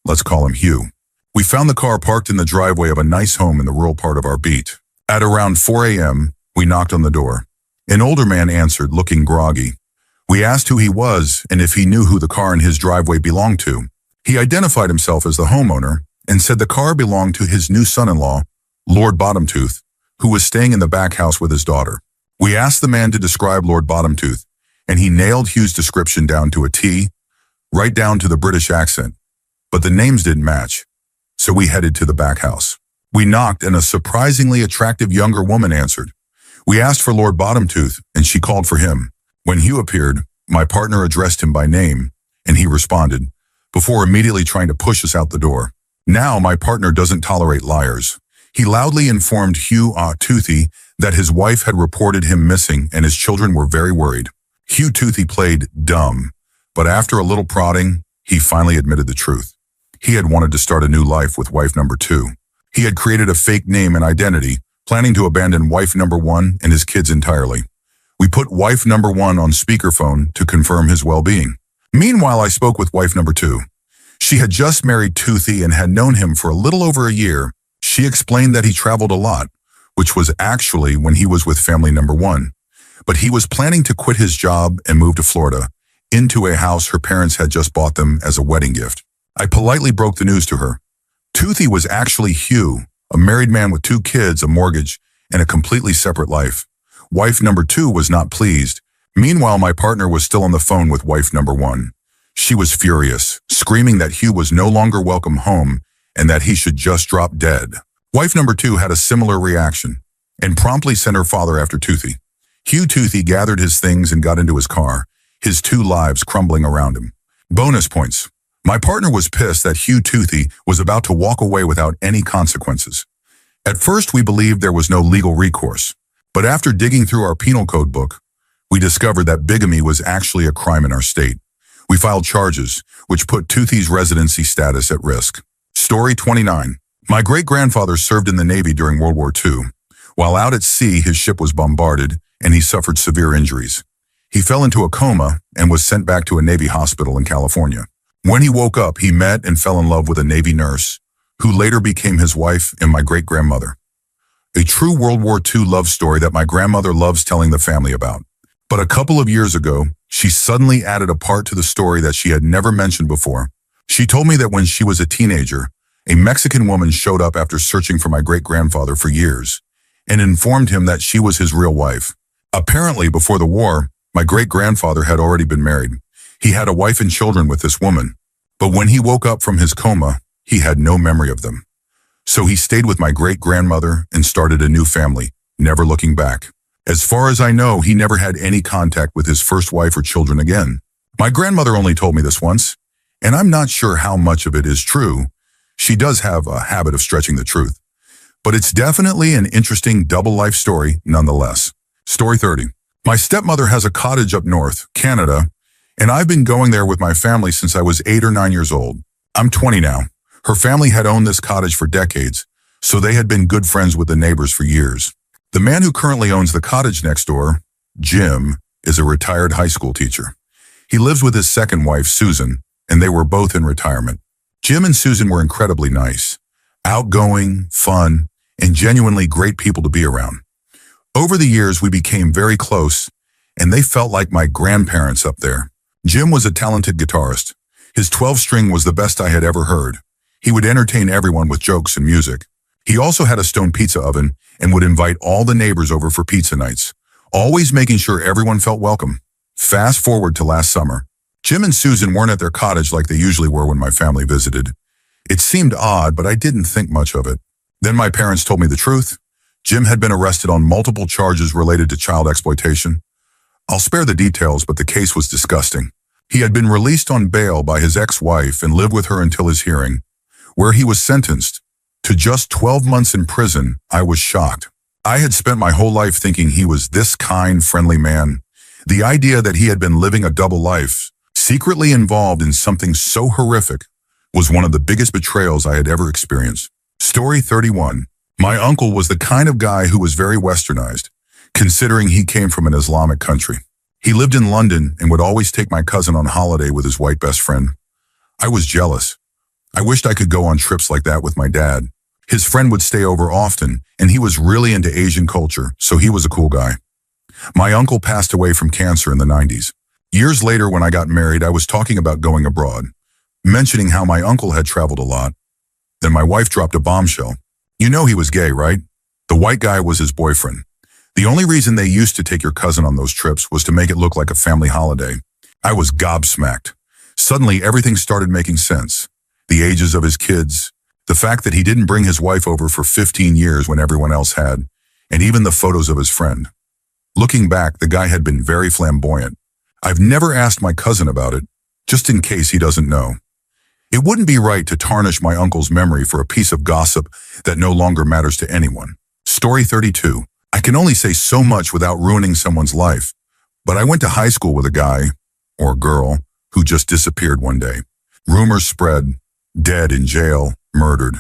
Let's call him Hugh. We found the car parked in the driveway of a nice home in the rural part of our beat. At around 4 a.m., we knocked on the door. An older man answered, looking groggy. We asked who he was and if he knew who the car in his driveway belonged to. He identified himself as the homeowner and said the car belonged to his new son-in-law, Lord Bottomtooth, who was staying in the back house with his daughter. We asked the man to describe Lord Bottomtooth, and he nailed Hugh's description down to a T, right down to the British accent. But the names didn't match, so we headed to the back house. We knocked and a surprisingly attractive younger woman answered. We asked for Lord Bottomtooth, and she called for him. When Hugh appeared, my partner addressed him by name, and he responded, before immediately trying to push us out the door. Now my partner doesn't tolerate liars. He loudly informed Hugh Toothy that his wife had reported him missing and his children were very worried. Hugh Toothy played dumb, but after a little prodding, he finally admitted the truth. He had wanted to start a new life with wife number 2. He had created a fake name and identity, planning to abandon wife number 1 and his kids entirely. We put wife number 1 on speakerphone to confirm his well-being. Meanwhile, I spoke with wife number 2. She had just married Toothy and had known him for a little over a year. She explained that he traveled a lot, which was actually when he was with family number 1. But he was planning to quit his job and move to Florida, into a house her parents had just bought them as a wedding gift. I politely broke the news to her. Toothy was actually Hugh, a married man with 2 kids, a mortgage, and a completely separate life. Wife number 2 was not pleased. Meanwhile, my partner was still on the phone with wife number 1. She was furious, screaming that Hugh was no longer welcome home and that he should just drop dead. Wife number 2 had a similar reaction and promptly sent her father after Toothy. Hugh Toothy gathered his things and got into his car, his 2 lives crumbling around him. Bonus points. My partner was pissed that Hugh Toothy was about to walk away without any consequences. At first, we believed there was no legal recourse, but after digging through our penal code book, we discovered that bigamy was actually a crime in our state. We filed charges, which put Toothy's residency status at risk. Story 29. My great-grandfather served in the Navy during World War II. While out at sea, his ship was bombarded, and he suffered severe injuries. He fell into a coma and was sent back to a Navy hospital in California. When he woke up, he met and fell in love with a Navy nurse, who later became his wife and my great-grandmother. A true World War II love story that my grandmother loves telling the family about. But a couple of years ago, she suddenly added a part to the story that she had never mentioned before. She told me that when she was a teenager, a Mexican woman showed up after searching for my great-grandfather for years and informed him that she was his real wife. Apparently, before the war, my great-grandfather had already been married. He had a wife and children with this woman, but when he woke up from his coma, he had no memory of them. So he stayed with my great-grandmother and started a new family, never looking back. As far as I know, he never had any contact with his first wife or children again. My grandmother only told me this once, and I'm not sure how much of it is true. She does have a habit of stretching the truth. But it's definitely an interesting double life story nonetheless. Story 30. My stepmother has a cottage up north, Canada, and I've been going there with my family since I was 8 or 9 years old. I'm 20 now. Her family had owned this cottage for decades, so they had been good friends with the neighbors for years. The man who currently owns the cottage next door, Jim, is a retired high school teacher. He lives with his second wife, Susan, and they were both in retirement. Jim and Susan were incredibly nice, outgoing, fun, and genuinely great people to be around. Over the years, we became very close, and they felt like my grandparents up there. Jim was a talented guitarist. His 12-string was the best I had ever heard. He would entertain everyone with jokes and music. He also had a stone pizza oven and would invite all the neighbors over for pizza nights, always making sure everyone felt welcome. Fast forward to last summer. Jim and Susan weren't at their cottage like they usually were when my family visited. It seemed odd, but I didn't think much of it. Then my parents told me the truth. Jim had been arrested on multiple charges related to child exploitation. I'll spare the details, but the case was disgusting. He had been released on bail by his ex-wife and lived with her until his hearing, where he was sentenced to just 12 months in prison. I was shocked. I had spent my whole life thinking he was this kind, friendly man. The idea that he had been living a double life, secretly involved in something so horrific, was one of the biggest betrayals I had ever experienced. Story 31. My uncle was the kind of guy who was very westernized, considering he came from an Islamic country. He lived in London and would always take my cousin on holiday with his white best friend. I was jealous. I wished I could go on trips like that with my dad. His friend would stay over often, and he was really into Asian culture, so he was a cool guy. My uncle passed away from cancer in the 90s. Years later, when I got married, I was talking about going abroad, mentioning how my uncle had traveled a lot. Then my wife dropped a bombshell. You know he was gay, right? The white guy was his boyfriend. The only reason they used to take your cousin on those trips was to make it look like a family holiday. I was gobsmacked. Suddenly, everything started making sense. The ages of his kids, the fact that he didn't bring his wife over for 15 years when everyone else had, and even the photos of his friend. Looking back, the guy had been very flamboyant. I've never asked my cousin about it, just in case he doesn't know. It wouldn't be right to tarnish my uncle's memory for a piece of gossip that no longer matters to anyone. Story 32. I can only say so much without ruining someone's life, but I went to high school with a guy, or girl, who just disappeared one day. Rumors spread, dead in jail, murdered.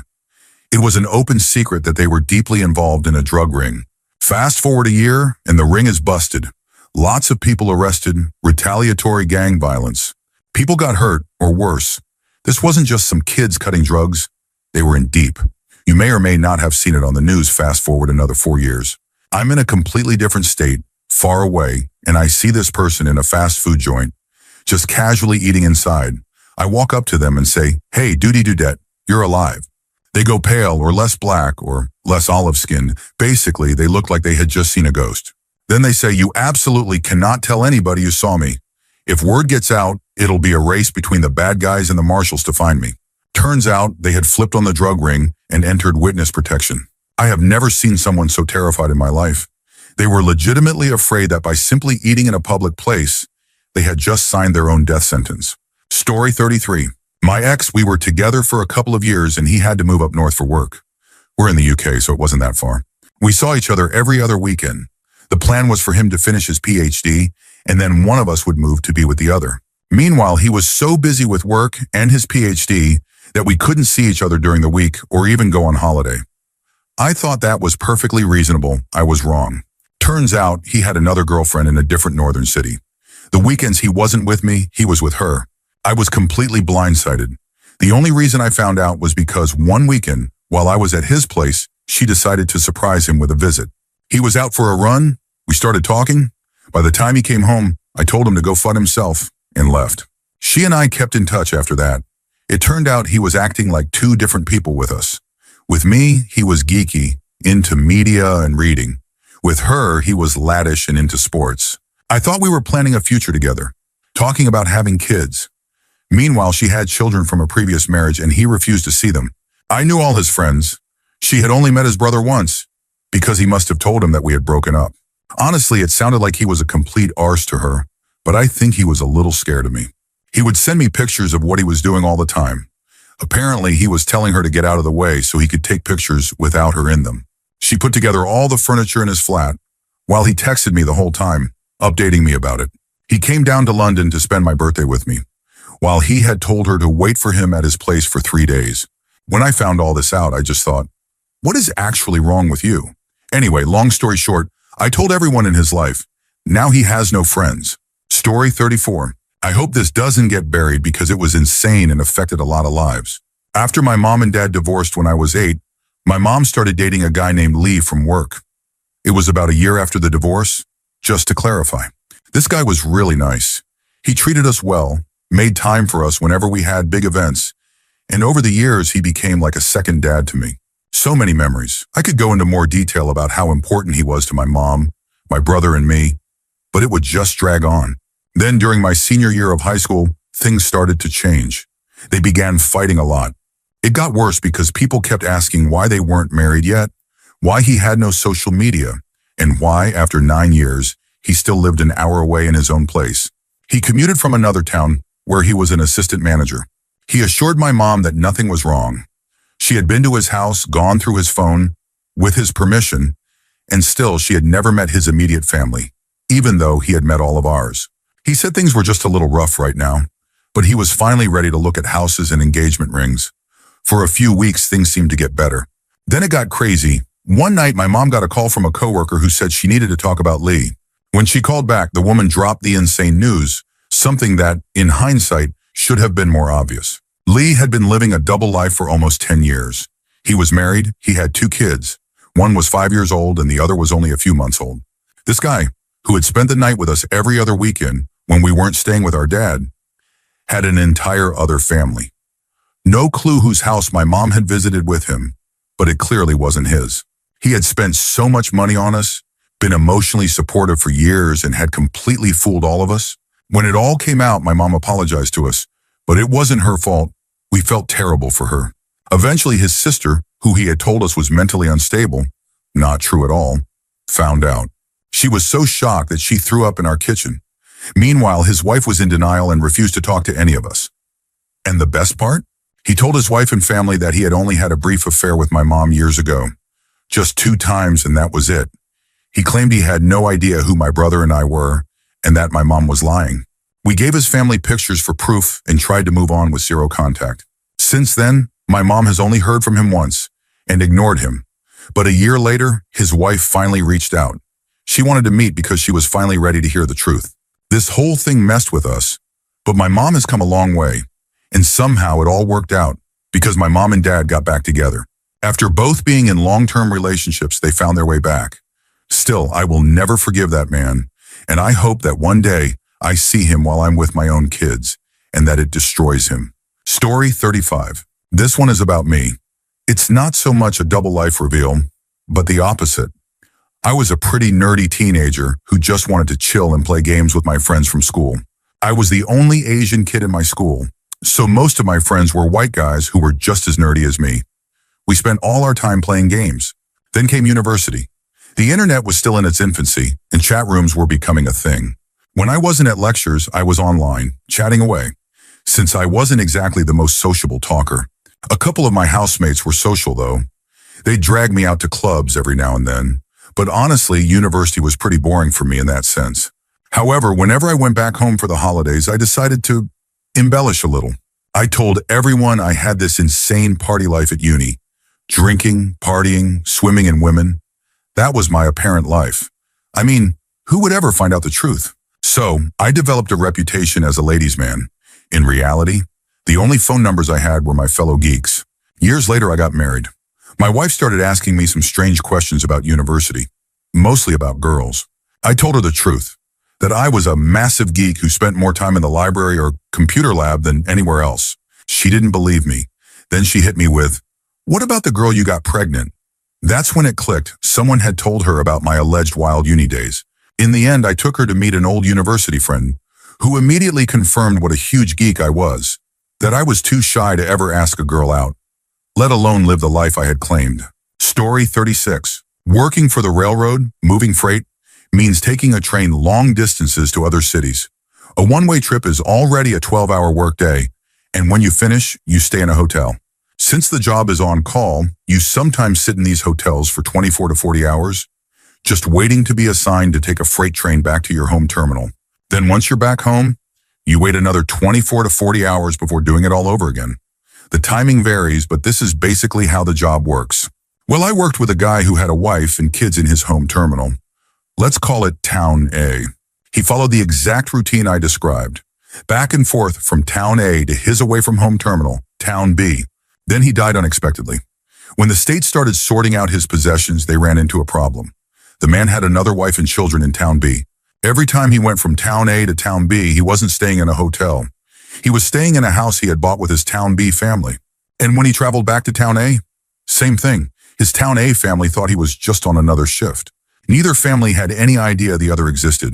It was an open secret that they were deeply involved in a drug ring. Fast forward a year, and the ring is busted. Lots of people arrested, retaliatory gang violence. People got hurt, or worse. This wasn't just some kids cutting drugs. They were in deep. You may or may not have seen it on the news. Fast forward another 4 years. I'm in a completely different state, far away, and I see this person in a fast food joint, just casually eating inside. I walk up to them and say, "Hey, Dudette, you're alive." They go pale or less black or less olive-skinned. Basically, they look like they had just seen a ghost. Then they say, "You absolutely cannot tell anybody you saw me. If word gets out, it'll be a race between the bad guys and the marshals to find me." Turns out they had flipped on the drug ring and entered witness protection. I have never seen someone so terrified in my life. They were legitimately afraid that by simply eating in a public place, they had just signed their own death sentence. Story 33. My ex, we were together for a couple of years and he had to move up north for work. We're in the UK, so it wasn't that far. We saw each other every other weekend. The plan was for him to finish his PhD, and then one of us would move to be with the other. Meanwhile, he was so busy with work and his PhD that we couldn't see each other during the week or even go on holiday. I thought that was perfectly reasonable. I was wrong. Turns out he had another girlfriend in a different northern city. The weekends he wasn't with me, he was with her. I was completely blindsided. The only reason I found out was because one weekend, while I was at his place, she decided to surprise him with a visit. He was out for a run. We started talking. By the time he came home, I told him to go fuck himself and left. She and I kept in touch after that. It turned out he was acting like two different people with us. With me, he was geeky, into media and reading. With her, he was laddish and into sports. I thought we were planning a future together, talking about having kids. Meanwhile, she had children from a previous marriage and he refused to see them. I knew all his friends. She had only met his brother once, because he must have told him that we had broken up. Honestly, it sounded like he was a complete arse to her, but I think he was a little scared of me. He would send me pictures of what he was doing all the time. Apparently, he was telling her to get out of the way so he could take pictures without her in them. She put together all the furniture in his flat, while he texted me the whole time, updating me about it. He came down to London to spend my birthday with me, while he had told her to wait for him at his place for 3 days. When I found all this out, I just thought, what is actually wrong with you? Anyway, long story short, I told everyone in his life. Now he has no friends. Story 34. I hope this doesn't get buried because it was insane and affected a lot of lives. After my mom and dad divorced when I was 8, my mom started dating a guy named Lee from work. It was about a year after the divorce. Just to clarify, this guy was really nice. He treated us well, made time for us whenever we had big events, and over the years he became like a second dad to me. So many memories. I could go into more detail about how important he was to my mom, my brother, and me, but it would just drag on. Then during my senior year of high school, things started to change. They began fighting a lot. It got worse because people kept asking why they weren't married yet, why he had no social media, and why, after 9 years, he still lived an hour away in his own place. He commuted from another town where he was an assistant manager. He assured my mom that nothing was wrong. She had been to his house, gone through his phone, with his permission, and still she had never met his immediate family, even though he had met all of ours. He said things were just a little rough right now, but he was finally ready to look at houses and engagement rings. For a few weeks, things seemed to get better. Then it got crazy. One night, my mom got a call from a coworker who said she needed to talk about Lee. When she called back, the woman dropped the insane news, something that, in hindsight, should have been more obvious. Lee had been living a double life for almost 10 years. He was married, he had 2 kids. One was 5 years old and the other was only a few months old. This guy, who had spent the night with us every other weekend when we weren't staying with our dad, had an entire other family. No clue whose house my mom had visited with him, but it clearly wasn't his. He had spent so much money on us, been emotionally supportive for years, and had completely fooled all of us. When it all came out, my mom apologized to us, but it wasn't her fault. We felt terrible for her. Eventually, his sister, who he had told us was mentally unstable, not true at all, found out. She was so shocked that she threw up in our kitchen. Meanwhile, his wife was in denial and refused to talk to any of us. And the best part? He told his wife and family that he had only had a brief affair with my mom years ago. Just 2 times, and that was it. He claimed he had no idea who my brother and I were, and that my mom was lying. We gave his family pictures for proof and tried to move on with 0 contact. Since then, my mom has only heard from him once and ignored him. But a year later, his wife finally reached out. She wanted to meet because she was finally ready to hear the truth. This whole thing messed with us, but my mom has come a long way, and somehow it all worked out because my mom and dad got back together. After both being in long-term relationships, they found their way back. Still, I will never forgive that man, and I hope that one day I see him while I'm with my own kids, and that it destroys him. Story 35. This one is about me. It's not so much a double life reveal, but the opposite. I was a pretty nerdy teenager who just wanted to chill and play games with my friends from school. I was the only Asian kid in my school. So most of my friends were white guys who were just as nerdy as me. We spent all our time playing games. Then came university. The internet was still in its infancy, and chat rooms were becoming a thing. When I wasn't at lectures, I was online, chatting away. Since I wasn't exactly the most sociable talker. A couple of my housemates were social, though. They'd drag me out to clubs every now and then. But honestly, university was pretty boring for me in that sense. However, whenever I went back home for the holidays, I decided to embellish a little. I told everyone I had this insane party life at uni. Drinking, partying, swimming in women. That was my apparent life. I mean, who would ever find out the truth? So, I developed a reputation as a ladies' man. In reality, the only phone numbers I had were my fellow geeks. Years later, I got married. My wife started asking me some strange questions about university, mostly about girls. I told her the truth, that I was a massive geek who spent more time in the library or computer lab than anywhere else. She didn't believe me. Then she hit me with, "What about the girl you got pregnant?" That's when it clicked. Someone had told her about my alleged wild uni days. In the end, I took her to meet an old university friend who immediately confirmed what a huge geek I was, that I was too shy to ever ask a girl out, let alone live the life I had claimed. Story 36. Working for the railroad, moving freight, means taking a train long distances to other cities. A one-way trip is already a 12-hour workday, and when you finish, you stay in a hotel. Since the job is on call, you sometimes sit in these hotels for 24 to 40 hours, just waiting to be assigned to take a freight train back to your home terminal. Then once you're back home, you wait another 24 to 40 hours before doing it all over again. The timing varies, but this is basically how the job works. Well, I worked with a guy who had a wife and kids in his home terminal. Let's call it Town A. He followed the exact routine I described. Back and forth from Town A to his away-from-home terminal, Town B. Then he died unexpectedly. When the state started sorting out his possessions, they ran into a problem. The man had another wife and children in Town B. Every time he went from Town A to Town B, he wasn't staying in a hotel. He was staying in a house he had bought with his Town B family. And when he traveled back to Town A, same thing. His Town A family thought he was just on another shift. Neither family had any idea the other existed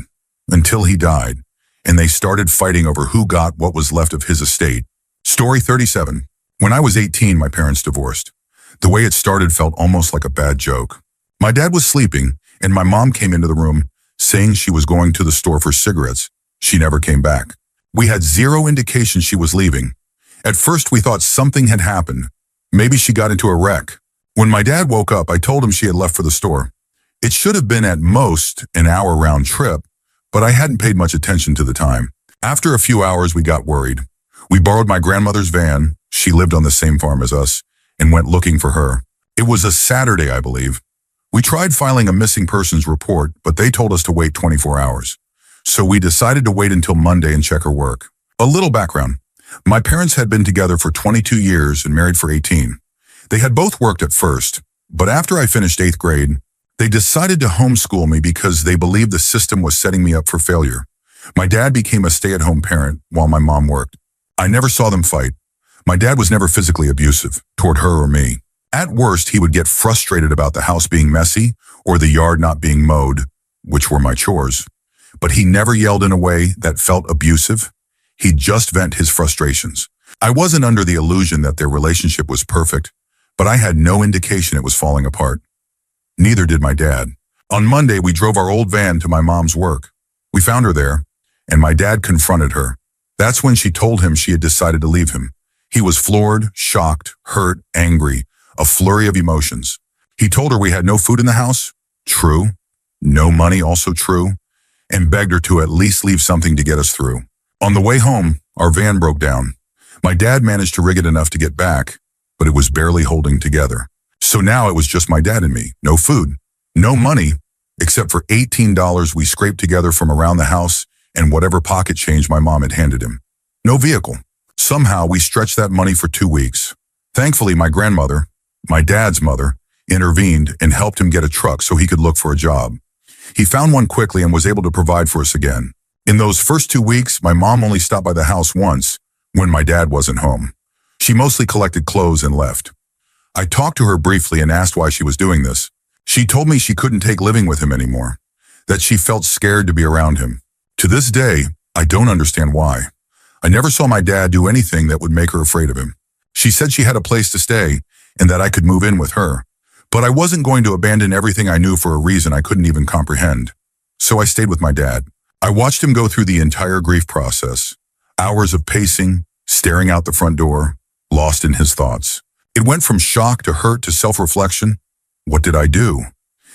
until he died, and they started fighting over who got what was left of his estate. Story 37. When I was 18, my parents divorced. The way it started felt almost like a bad joke. My dad was sleeping, and my mom came into the room saying she was going to the store for cigarettes. She never came back. We had zero indication she was leaving. At first, we thought something had happened. Maybe she got into a wreck. When my dad woke up, I told him she had left for the store. It should have been at most an hour round trip, but I hadn't paid much attention to the time. After a few hours, we got worried. We borrowed my grandmother's van, she lived on the same farm as us, and went looking for her. It was a Saturday, I believe. We tried filing a missing persons report, but they told us to wait 24 hours. So we decided to wait until Monday and check her work. A little background. My parents had been together for 22 years and married for 18. They had both worked at first, but after I finished 8th grade, they decided to homeschool me because they believed the system was setting me up for failure. My dad became a stay-at-home parent while my mom worked. I never saw them fight. My dad was never physically abusive toward her or me. At worst, he would get frustrated about the house being messy or the yard not being mowed, which were my chores. But he never yelled in a way that felt abusive. He'd just vent his frustrations. I wasn't under the illusion that their relationship was perfect, but I had no indication it was falling apart. Neither did my dad. On Monday, we drove our old van to my mom's work. We found her there, and my dad confronted her. That's when she told him she had decided to leave him. He was floored, shocked, hurt, angry, a flurry of emotions. He told her we had no food in the house, true, no money, also true, and begged her to at least leave something to get us through. On the way home, our van broke down. My dad managed to rig it enough to get back, but it was barely holding together. So now it was just my dad and me, no food, no money, except for $18 we scraped together from around the house and whatever pocket change my mom had handed him. No vehicle. Somehow we stretched that money for 2 weeks. Thankfully, my grandmother, my dad's mother, intervened and helped him get a truck so he could look for a job. He found one quickly and was able to provide for us again. In those first 2 weeks, my mom only stopped by the house once when my dad wasn't home. She mostly collected clothes and left. I talked to her briefly and asked why she was doing this. She told me she couldn't take living with him anymore, that she felt scared to be around him. To this day, I don't understand why. I never saw my dad do anything that would make her afraid of him. She said she had a place to stay and that I could move in with her. But I wasn't going to abandon everything I knew for a reason I couldn't even comprehend. So I stayed with my dad. I watched him go through the entire grief process. Hours of pacing, staring out the front door, lost in his thoughts. It went from shock to hurt to self-reflection. What did I do?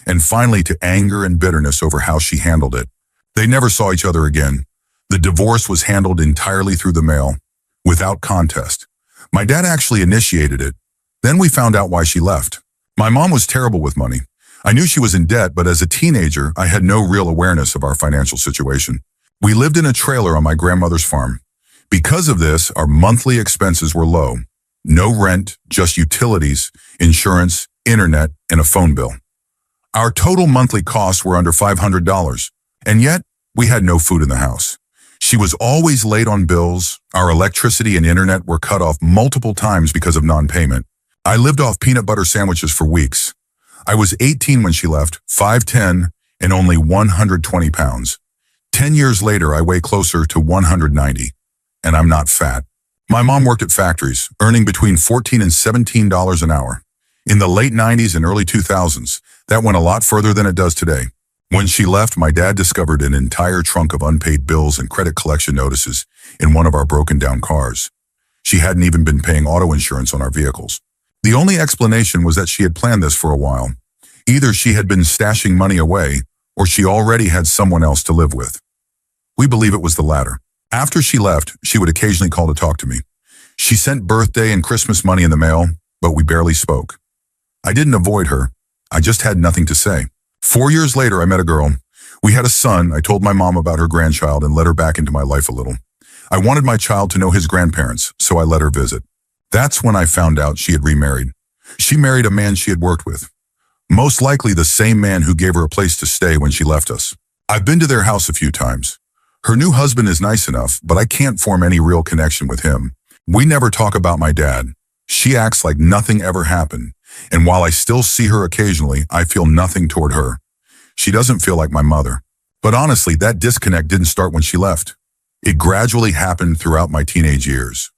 And finally to anger and bitterness over how she handled it. They never saw each other again. The divorce was handled entirely through the mail, without contest. My dad actually initiated it. Then we found out why she left. My mom was terrible with money. I knew she was in debt, but as a teenager, I had no real awareness of our financial situation. We lived in a trailer on my grandmother's farm. Because of this, our monthly expenses were low. No rent, just utilities, insurance, internet, and a phone bill. Our total monthly costs were under $500, and yet we had no food in the house. She was always late on bills. Our electricity and internet were cut off multiple times because of non-payment. I lived off peanut butter sandwiches for weeks. I was 18 when she left, 5'10", and only 120 pounds. 10 years later, I weigh closer to 190, and I'm not fat. My mom worked at factories, earning between $14 and $17 an hour. In the late 90s and early 2000s, that went a lot further than it does today. When she left, my dad discovered an entire trunk of unpaid bills and credit collection notices in one of our broken-down cars. She hadn't even been paying auto insurance on our vehicles. The only explanation was that she had planned this for a while. Either she had been stashing money away, or she already had someone else to live with. We believe it was the latter. After she left, she would occasionally call to talk to me. She sent birthday and Christmas money in the mail, but we barely spoke. I didn't avoid her. I just had nothing to say. 4 years later, I met a girl. We had a son. I told my mom about her grandchild and let her back into my life a little. I wanted my child to know his grandparents, so I let her visit. That's when I found out she had remarried. She married a man she had worked with. Most likely the same man who gave her a place to stay when she left us. I've been to their house a few times. Her new husband is nice enough, but I can't form any real connection with him. We never talk about my dad. She acts like nothing ever happened, and while I still see her occasionally, I feel nothing toward her. She doesn't feel like my mother. But honestly, that disconnect didn't start when she left. It gradually happened throughout my teenage years.